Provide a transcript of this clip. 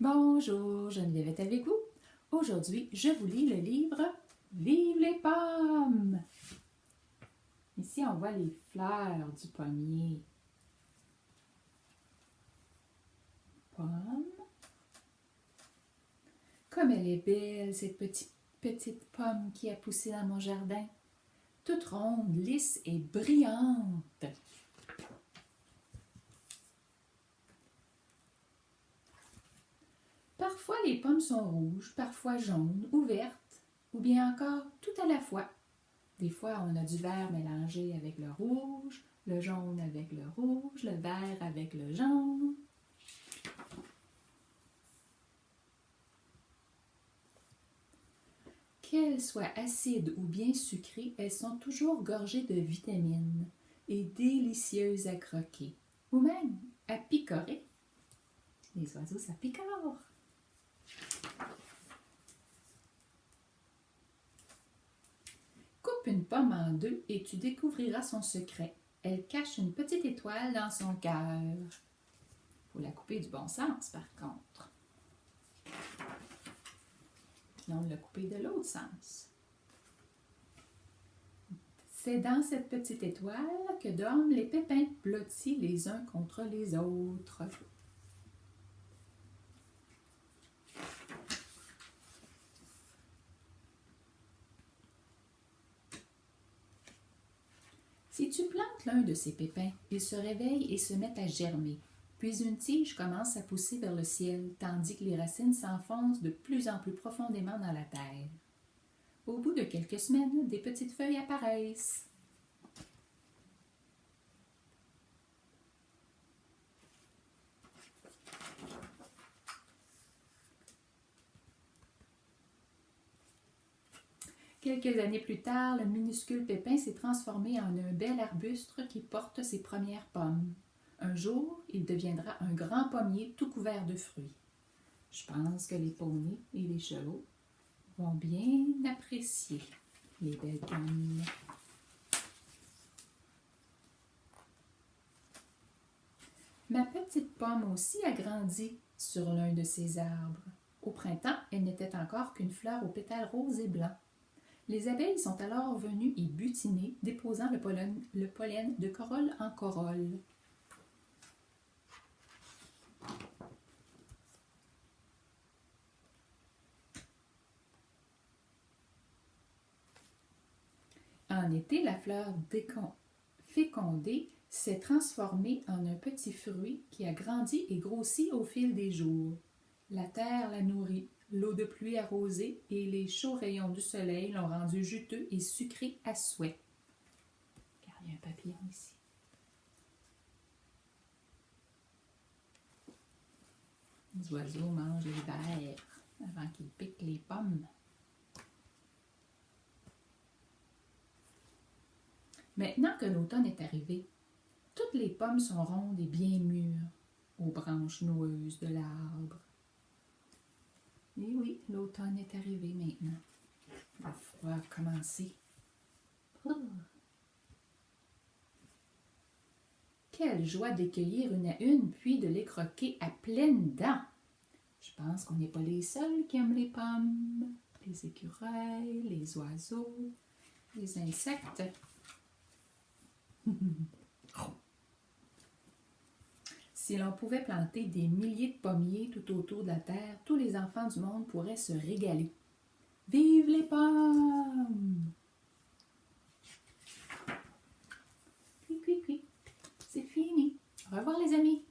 Bonjour, Geneviève est avec vous. Aujourd'hui, je vous lis le livre Vive les pommes. Ici, on voit les fleurs du pommier. Pomme. Comme elle est belle, cette petite pomme qui a poussé dans mon jardin. Toute ronde, lisse et brillante. Parfois, les pommes sont rouges, parfois jaunes ou vertes, ou bien encore tout à la fois. Des fois, on a du vert mélangé avec le rouge, le jaune avec le rouge, le vert avec le jaune. Qu'elles soient acides ou bien sucrées, elles sont toujours gorgées de vitamines et délicieuses à croquer, ou même à picorer. Les oiseaux, ça picore. Coupe une pomme en deux et tu découvriras son secret. Elle cache une petite étoile dans son cœur. Il faut la couper du bon sens, par contre. On l'a coupée de l'autre sens. C'est dans cette petite étoile que dorment les pépins blottis les uns contre les autres. Si tu plantes l'un de ces pépins, ils se réveillent et se mettent à germer. Puis une tige commence à pousser vers le ciel, tandis que les racines s'enfoncent de plus en plus profondément dans la terre. Au bout de quelques semaines, des petites feuilles apparaissent. Quelques années plus tard, le minuscule pépin s'est transformé en un bel arbuste qui porte ses premières pommes. Un jour, il deviendra un grand pommier tout couvert de fruits. Je pense que les poneys et les chevaux vont bien apprécier les belles pommes. Ma petite pomme aussi a grandi sur l'un de ces arbres. Au printemps, elle n'était encore qu'une fleur aux pétales roses et blancs. Les abeilles sont alors venues y butiner, déposant le pollen de corolle en corolle. En été, la fleur fécondée s'est transformée en un petit fruit qui a grandi et grossi au fil des jours. La terre la nourrit, l'eau de pluie arrosée et les chauds rayons du soleil l'ont rendu juteux et sucré à souhait. Car il y a un papillon ici. Les oiseaux mangent les vers avant qu'ils piquent les pommes. Maintenant que l'automne est arrivé, toutes les pommes sont rondes et bien mûres aux branches noueuses de l'arbre. Et oui, l'automne est arrivé maintenant. Il va falloir commencer. Quelle joie d'accueillir une à une, puis de les croquer à pleines dents. Je pense qu'on n'est pas les seuls qui aiment les pommes. Les écureuils, les oiseaux, les insectes. Si l'on pouvait planter des milliers de pommiers tout autour de la terre, tous les enfants du monde pourraient se régaler. Vive les pommes! Cui, cui, cui. C'est fini. Au revoir les amis.